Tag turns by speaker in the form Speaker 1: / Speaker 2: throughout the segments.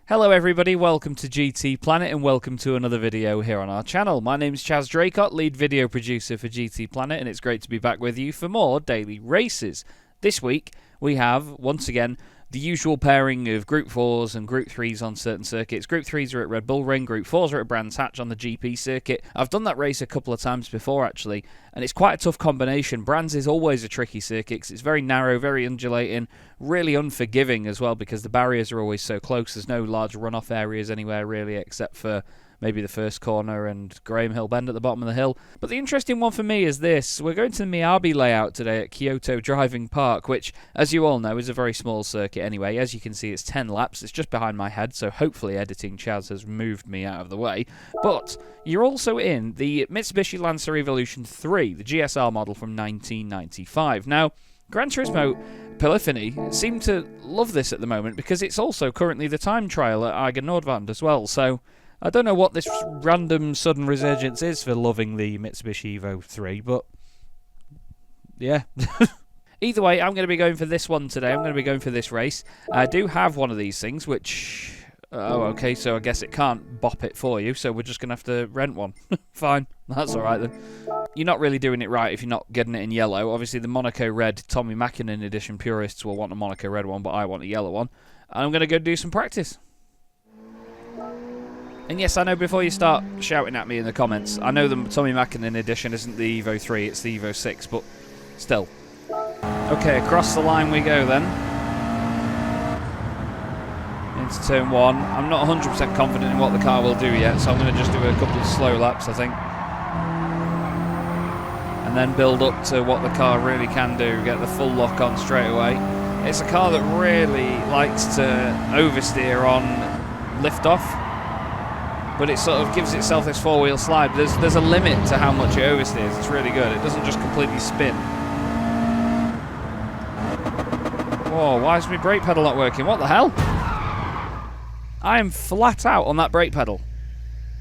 Speaker 1: Hello everybody, welcome to GT Planet and welcome to another video here on our channel. My name's Chaz Draycott, lead video producer for GT Planet, and it's great to be back with you for more daily races. This week we have, once again, the usual pairing of Group 4s and Group 3s on certain circuits. Group 3s are at Red Bull Ring, Group 4s are at Brands Hatch on the GP circuit. I've done that race a couple of times before actually, and it's quite a tough combination. Brands is always a tricky circuit because it's very narrow, very undulating, really unforgiving as well because the barriers are always so close. There's no large runoff areas anywhere really except for maybe the first corner and Graham Hill Bend at the bottom of the hill. But the interesting one for me is this. We're going to the Miyabi layout today at Tokyo Driving Park, which, as you all know, is a very small circuit anyway. As you can see, it's 10 laps. It's just behind my head, so hopefully editing Chaz has moved me out of the way. But you're also in the Mitsubishi Lancer Evolution 3, the GSR model from 1995. Now, Gran Turismo Polyphony seem to love this at the moment because it's also currently the time trial at Eiger Nordwand as well, so I don't know what this random sudden resurgence is for loving the Mitsubishi Evo 3, but yeah. Either way, I'm going to be going for this one today. I'm going to be going for this race. I do have one of these things, which... Oh, okay, so I guess it can't bop it for you, so we're just going to have to rent one. Fine, that's alright then. You're not really doing it right if you're not getting it in yellow. Obviously, the Monaco Red Tommy Mäkinen edition purists will want a Monaco Red one, but I want a yellow one. And I'm going to go do some practice. And yes, I know before you start shouting at me in the comments, I know the Tommy Mäkinen edition isn't the Evo 3, it's the Evo 6, but still. Okay, across the line we go then. Into turn 1. I'm not 100% confident in what the car will do yet, so I'm going to just do a couple of slow laps, I think. And then build up to what the car really can do, get the full lock on straight away. It's a car that really likes to oversteer on liftoff, but it sort of gives itself this four-wheel slide. There's a limit to how much it oversteers. It's really good. It doesn't just completely spin. Whoa, why is my brake pedal not working? What the hell? I am flat out on that brake pedal.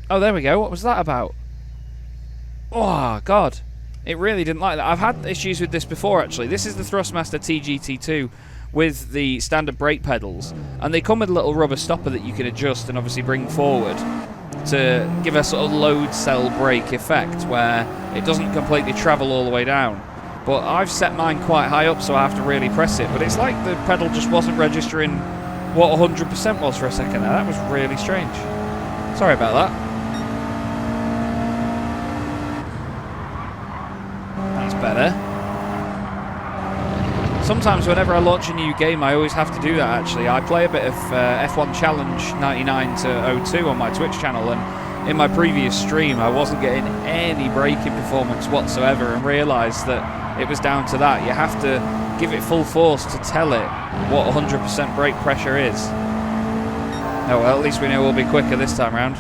Speaker 1: Oh, there we go. What was that about? Oh, God. It really didn't like that. I've had issues with this before, actually. This is the Thrustmaster TGT2 with the standard brake pedals, and they come with a little rubber stopper that you can adjust and obviously bring forward to give a sort of load cell brake effect where it doesn't completely travel all the way down. But I've set mine quite high up, so I have to really press it. But it's like the pedal just wasn't registering what 100% was for a second there. That was really strange. Sorry about that. That's better. Sometimes whenever I launch a new game, I always have to do that, actually. I play a bit of F1 Challenge 99 to 02 on my Twitch channel, and in my previous stream, I wasn't getting any braking performance whatsoever and realised that it was down to that. You have to give it full force to tell it what 100% brake pressure is. Oh, well, at least we know we'll be quicker this time around.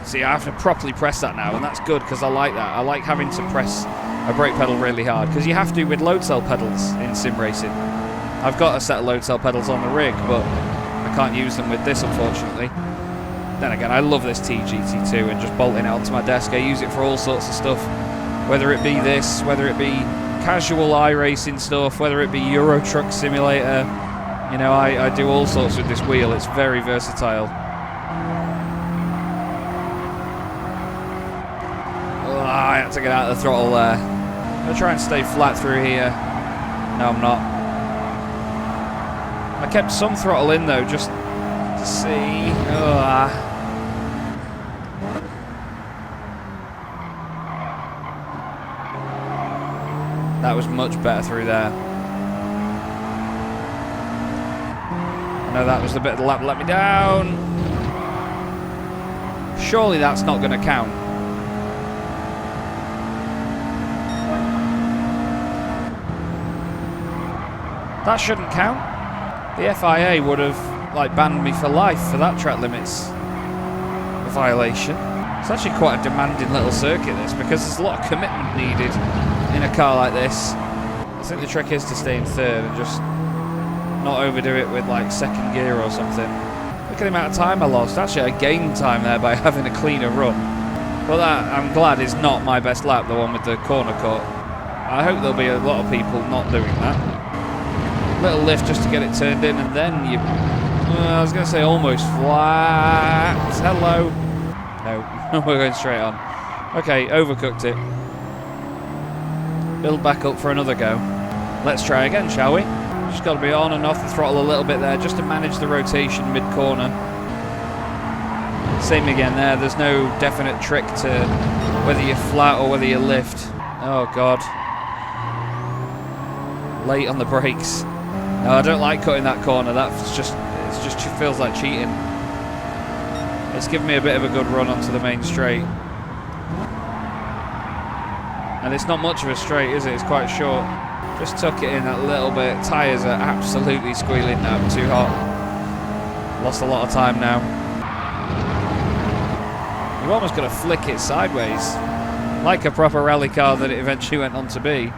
Speaker 1: See, I have to properly press that now, and that's good because I like that. I like having to press a brake pedal really hard, because you have to with load cell pedals in sim racing. I've got a set of load cell pedals on the rig, but I can't use them with this, unfortunately. Then again, I love this TGT2 and just bolting it onto my desk. I use it for all sorts of stuff, whether it be this, whether it be casual iRacing stuff, whether it be Euro Truck Simulator. You know, I do all sorts with this wheel. It's very versatile. Oh, I had to get out of the throttle there. I'm going to try and stay flat through here. No, I'm not. I kept some throttle in though, just to see. That was much better through there. I know that was the bit of the lap that let me down. Surely that's not going to count. That shouldn't count. The FIA would have banned me for life for that track limits violation. It's actually quite a demanding little circuit, this, because there's a lot of commitment needed in a car like this. I think the trick is to stay in third and just not overdo it with second gear or something. Look at the amount of time I lost. Actually, I gained time there by having a cleaner run. Well, that, I'm glad, is not my best lap, the one with the corner cut. I hope there'll be a lot of people not doing that. Little lift just to get it turned in, and then you I was going to say almost flat. Hello. No, we're going straight on. Okay, overcooked it. Build back up for another go. Let's try again, shall we? Just got to be on and off the throttle a little bit there just to manage the rotation mid-corner. Same again there. There's no definite trick to whether you're flat or whether you lift. Oh, God. Late on the brakes. No, I don't like cutting that corner. It just feels like cheating. It's given me a bit of a good run onto the main straight. And it's not much of a straight, is it? It's quite short. Just tuck it in a little bit. Tyres are absolutely squealing now. Too hot. Lost a lot of time now. You've almost got to flick it sideways. Like a proper rally car that it eventually went on to be.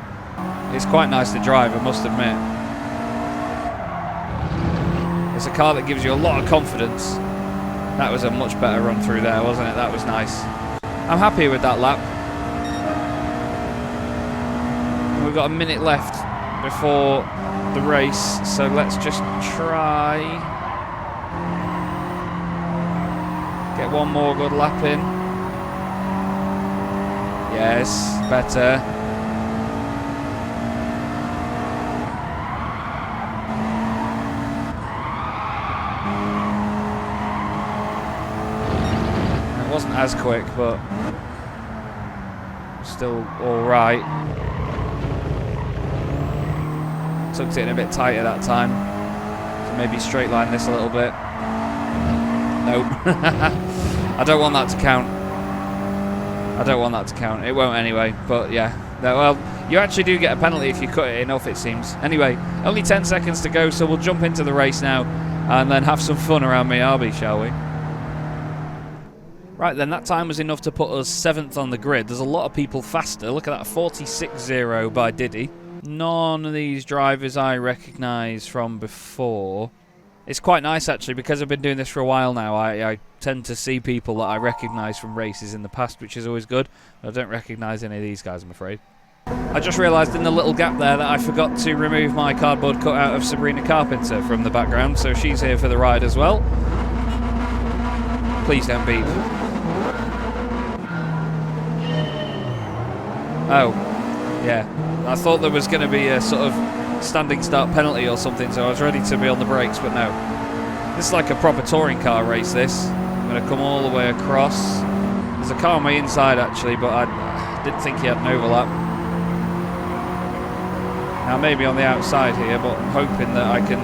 Speaker 1: It's quite nice to drive, I must admit. It's a car that gives you a lot of confidence. That was a much better run through there, wasn't it? That was nice. I'm happy with that lap. We've got a minute left before the race, so let's just try. Get one more good lap in. Yes, better. It wasn't as quick, but still all right. Tucked it in a bit tighter that time, so maybe straight line this a little bit. Nope. I don't want that to count. I don't want that to count. It won't anyway, but yeah. No, well, you actually do get a penalty if you cut it enough, it seems. Anyway, only 10 seconds to go, so we'll jump into the race now and then have some fun around Miyabi, shall we? Right then, that time was enough to put us 7th on the grid. There's a lot of people faster. Look at that, 46.0 by Diddy. None of these drivers I recognise from before. It's quite nice actually, because I've been doing this for a while now. I tend to see people that I recognise from races in the past, which is always good. I don't recognise any of these guys, I'm afraid. I just realised in the little gap there that I forgot to remove my cardboard cutout of Sabrina Carpenter from the background, so she's here for the ride as well. Please don't beep. Oh, yeah. I thought there was going to be a sort of standing start penalty or something, so I was ready to be on the brakes, but no. This is like a proper touring car race, this. I'm going to come all the way across. There's a car on my inside, actually, but I didn't think he had an overlap. Now, maybe on the outside here, but I'm hoping that I can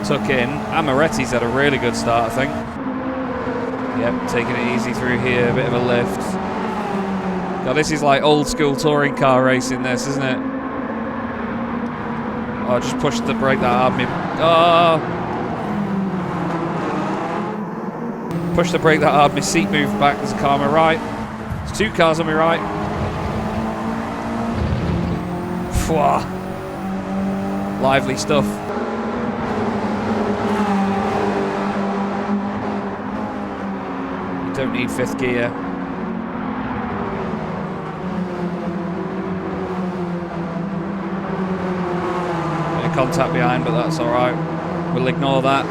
Speaker 1: tuck in. Amoretti's had a really good start, I think. Yep, taking it easy through here, a bit of a lift. God, this is like old school touring car racing, this, isn't it? Oh, I just pushed the brake that hard. Oh! Push the brake that hard, my seat moved back. There's a car on my right. There's 2 cars on my right. Pwah. Lively stuff. You don't need 5th gear. Contact behind, but that's alright. We'll ignore that.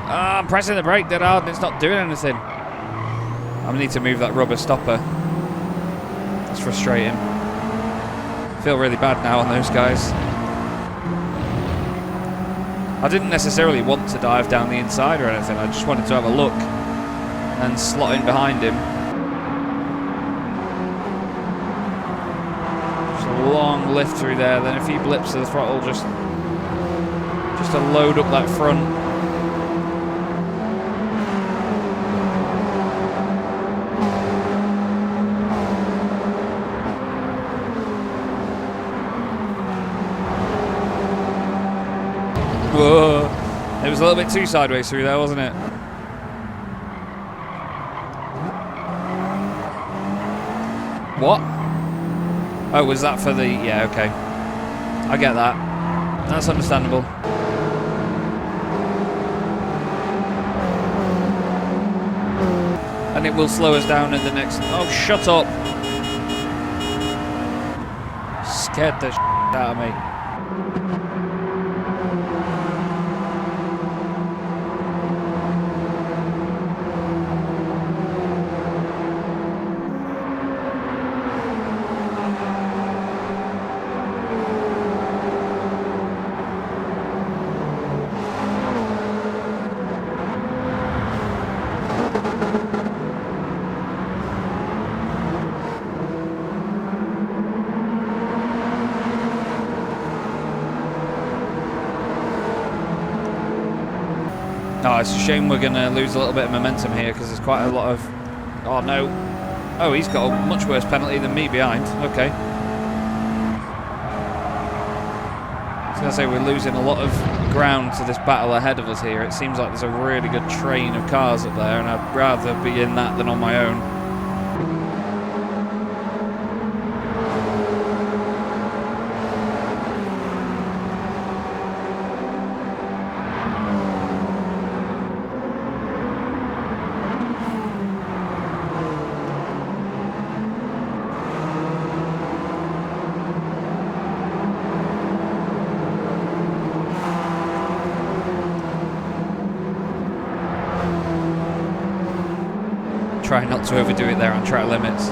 Speaker 1: I'm pressing the brake dead hard and it's not doing anything. I need to move that rubber stopper. That's frustrating. I feel really bad now on those guys. I didn't necessarily want to dive down the inside or anything. I just wanted to have a look and slot in behind him. Just a long lift through there, then a few blips to the throttle just to load up that front. Whoa. It was a little bit too sideways through there, wasn't it? What? Oh, was that for the... Yeah, okay. I get that. That's understandable. and it will slow us down in the next... Oh, shut up! Scared the shit out of me. Oh, it's a shame we're going to lose a little bit of momentum here because there's quite a lot of... Oh, no. Oh, he's got a much worse penalty than me behind. Okay. I was going to say we're losing a lot of ground to this battle ahead of us here. It seems like there's a really good train of cars up there, and I'd rather be in that than on my own. Try not to overdo it there on track limits.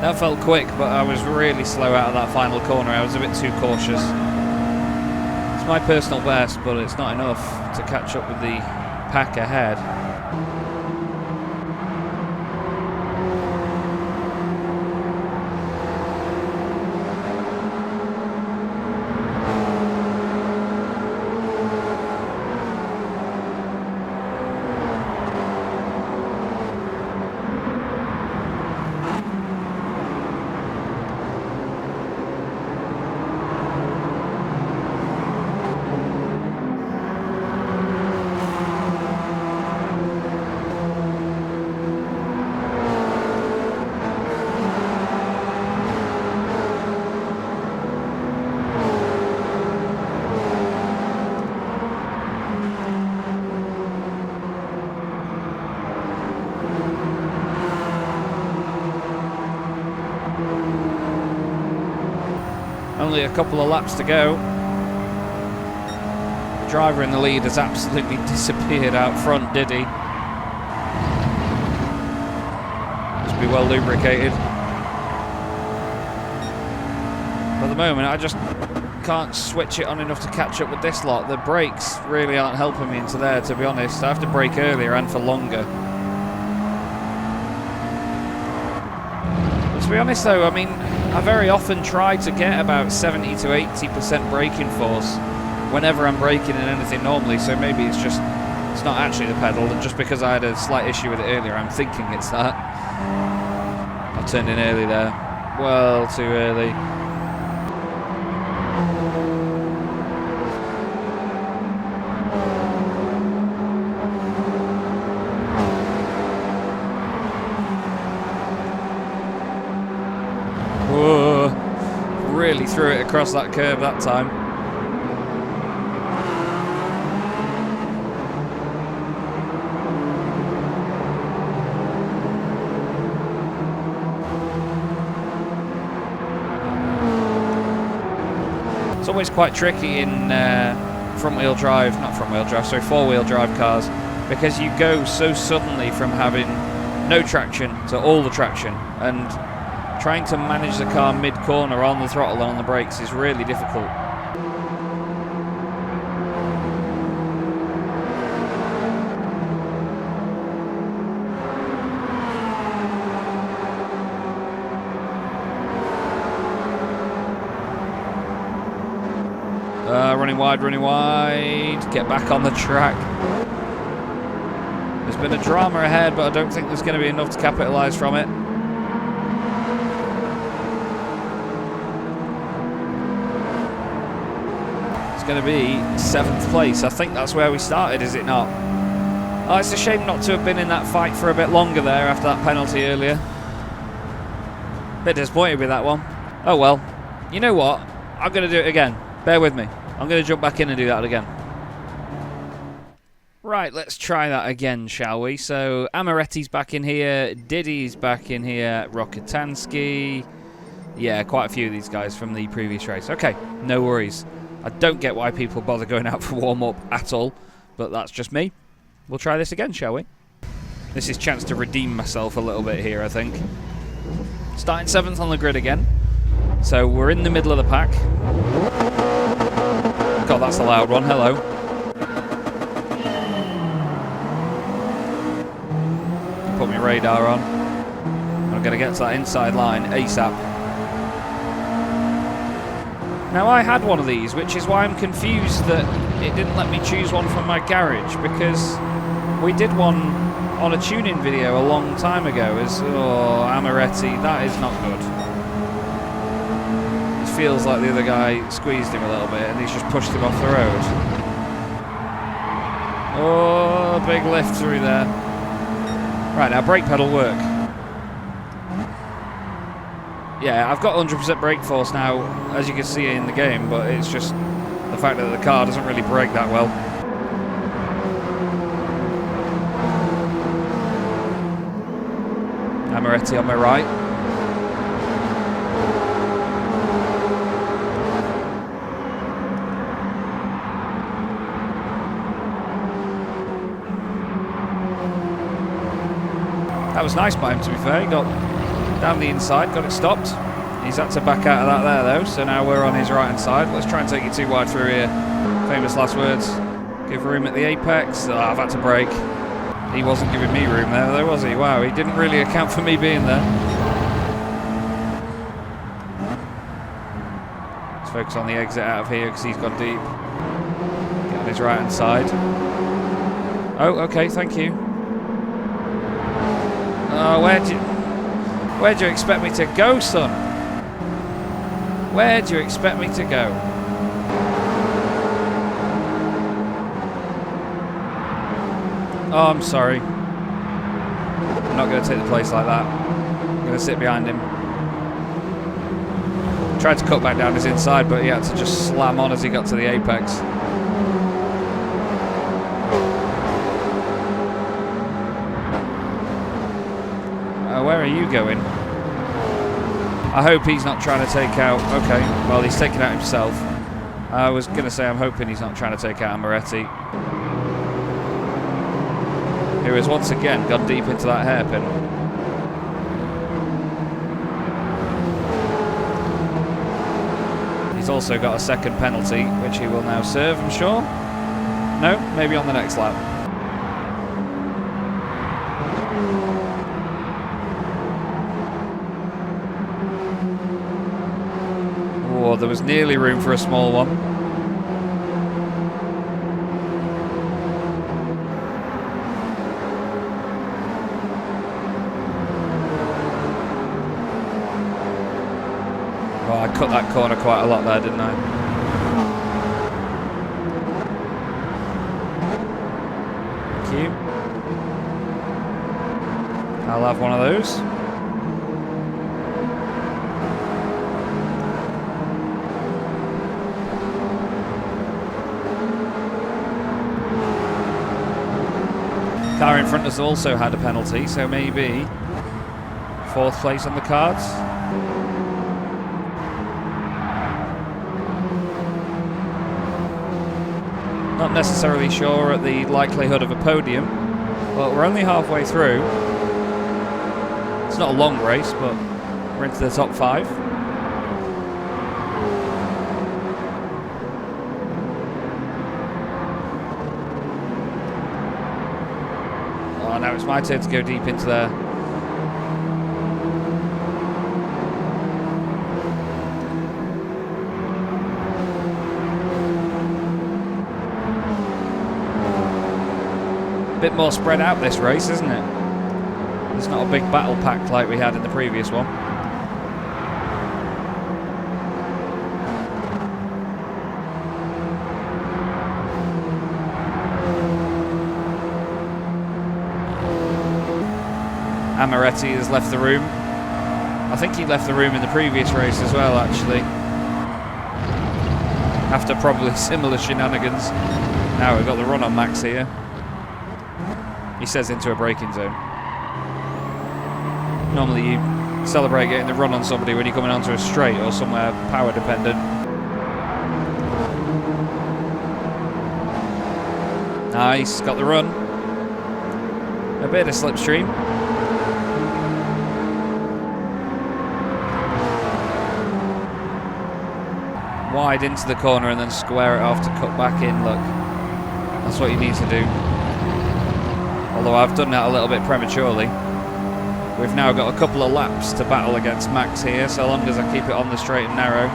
Speaker 1: That felt quick, but I was really slow out of that final corner. I was a bit too cautious. It's my personal best, but it's not enough to catch up with the pack ahead. Only a couple of laps to go. The driver in the lead has absolutely disappeared out front, did he? Must be well lubricated. But at the moment, I just can't switch it on enough to catch up with this lot. The brakes really aren't helping me into there, to be honest. I have to brake earlier and for longer. But to be honest though, I mean, I very often try to get about 70 to 80% braking force whenever I'm braking in anything normally, so maybe it's not actually the pedal, and just because I had a slight issue with it earlier, I'm thinking it's that. I turned in early there. Well, too early. Really threw it across that curb that time. It's always quite tricky in four-wheel drive cars, because you go so suddenly from having no traction to all the traction, and trying to manage the car mid-corner on the throttle and on the brakes is really difficult. wide, running wide. Get back on the track. There's been a drama ahead, but I don't think there's going to be enough to capitalise from it. It's going to be 7th place. I think that's where we started, is it not? Oh, it's a shame not to have been in that fight for a bit longer there after that penalty earlier. Bit disappointed with that one. Oh well. You know what? I'm going to do it again. Bear with me. I'm going to jump back in and do that again. Right, let's try that again, shall we? So, Amaretti's back in here. Diddy's back in here. Rokitansky. Yeah, quite a few of these guys from the previous race. Okay, no worries. I don't get why people bother going out for warm-up at all, but that's just me. We'll try this again, shall we? This is a chance to redeem myself a little bit here, I think. Starting 7th on the grid again. So we're in the middle of the pack. God, that's a loud one. Hello. Put my radar on. I'm going to get to that inside line ASAP. Now, I had one of these, which is why I'm confused that it didn't let me choose one from my garage, because we did one on a tuning video a long time ago as, oh, Amaretti, that is not good. It feels like the other guy squeezed him a little bit and he's just pushed him off the road. Oh, big lift through there. Right, now brake pedal work. Yeah, I've got 100% brake force now, as you can see in the game, but it's just the fact that the car doesn't really brake that well. Amaretti on my right. That was nice by him, to be fair. He got down the inside, got it stopped. He's had to back out of that there, though, so now we're on his right-hand side. Let's try and take it too wide through here. Famous last words. Give room at the apex. Oh, I've had to brake. He wasn't giving me room there, though, was he? Wow, he didn't really account for me being there. Let's focus on the exit out of here because he's gone deep. Get on his right-hand side. Oh, okay, thank you. Oh, where do you expect me to go, son? Where do you expect me to go? Oh, I'm sorry. I'm not going to take the place like that. I'm going to sit behind him. Tried to cut back down his inside, but he had to just slam on as he got to the apex. Where are you going? I hope he's not trying to take out... Okay, well, he's taking out himself. I was going to say I'm hoping he's not trying to take out Amaretti, who has once again gone deep into that hairpin. He's also got a second penalty, which he will now serve, I'm sure. No, maybe on the next lap. Oh, there was nearly room for a small one. Oh, I cut that corner quite a lot there, didn't I? Thank you. I'll have one of those. Car in front has also had a penalty, so maybe 4th place on the cards. Not necessarily sure at the likelihood of a podium, but we're only halfway through. It's not a long race, but we're into the top 5. Oh, now it's my turn to go deep into there. Bit more spread out this race, isn't it? It's not a big battle pack like we had in the previous one. Amaretti has left the room. I think he left the room in the previous race as well, actually. After probably similar shenanigans. Now we've got the run on Max here. He says into a braking zone. Normally you celebrate getting the run on somebody when you're coming onto a straight or somewhere power dependent. Nice, got the run. A bit of slipstream. Wide into the corner and then square it off to cut back in. Look, that's what you need to do. Although I've done that a little bit prematurely. We've now got a couple of laps to battle against Max here, so long as I keep it on the straight and narrow.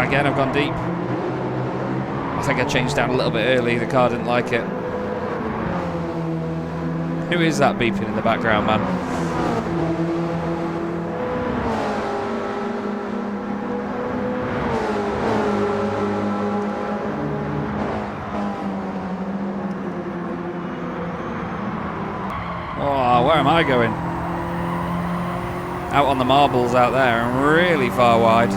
Speaker 1: Again I've gone deep. I think I changed down a little bit early, the car didn't like it. Who is that beeping in the background, man? Oh, where am I going? Out on the marbles out there and really far wide.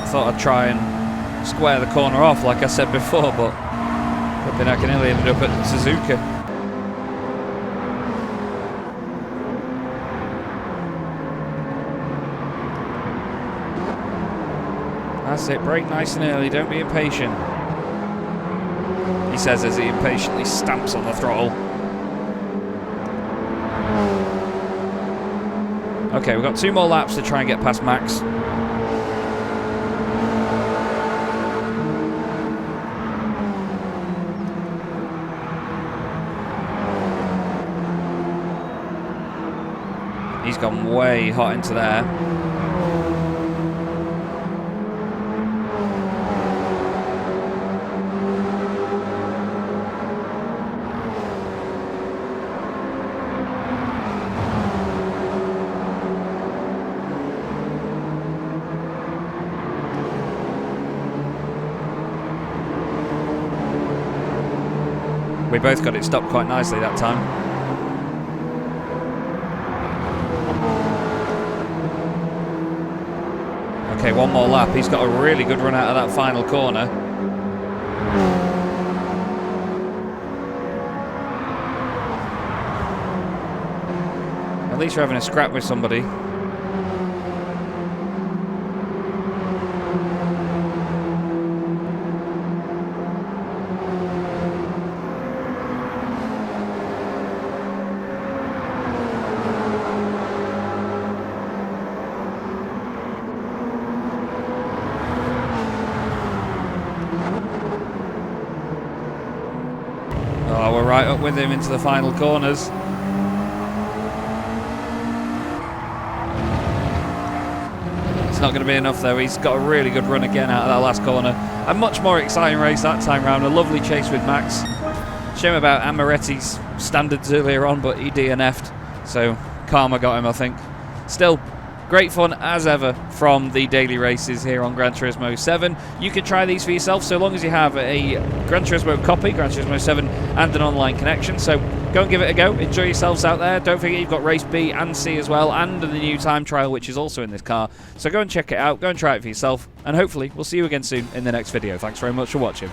Speaker 1: I thought I'd try and square the corner off like I said before, but flipping I nearly ended up at Suzuka. That's it, brake nice and early, don't be impatient. He says as he impatiently stamps on the throttle. Okay, we've got 2 more laps to try and get past Max. He's gone way hot into there. We both got it stopped quite nicely that time. Okay, 1 more lap. He's got a really good run out of that final corner. At least we're having a scrap with somebody. Oh, we're right up with him into the final corners. It's not going to be enough though. He's got a really good run again out of that last corner. A much more exciting race that time round. A lovely chase with Max. Shame about Amaretti's standards earlier on, but he DNF'd. So karma got him, I think. Still, great fun as ever from the daily races here on Gran Turismo 7. You can try these for yourself so long as you have a Gran Turismo copy, Gran Turismo 7, and an online connection. So go and give it a go. Enjoy yourselves out there. Don't forget you've got race B and C as well, and the new time trial, which is also in this car. So go and check it out. Go and try it for yourself. And hopefully we'll see you again soon in the next video. Thanks very much for watching.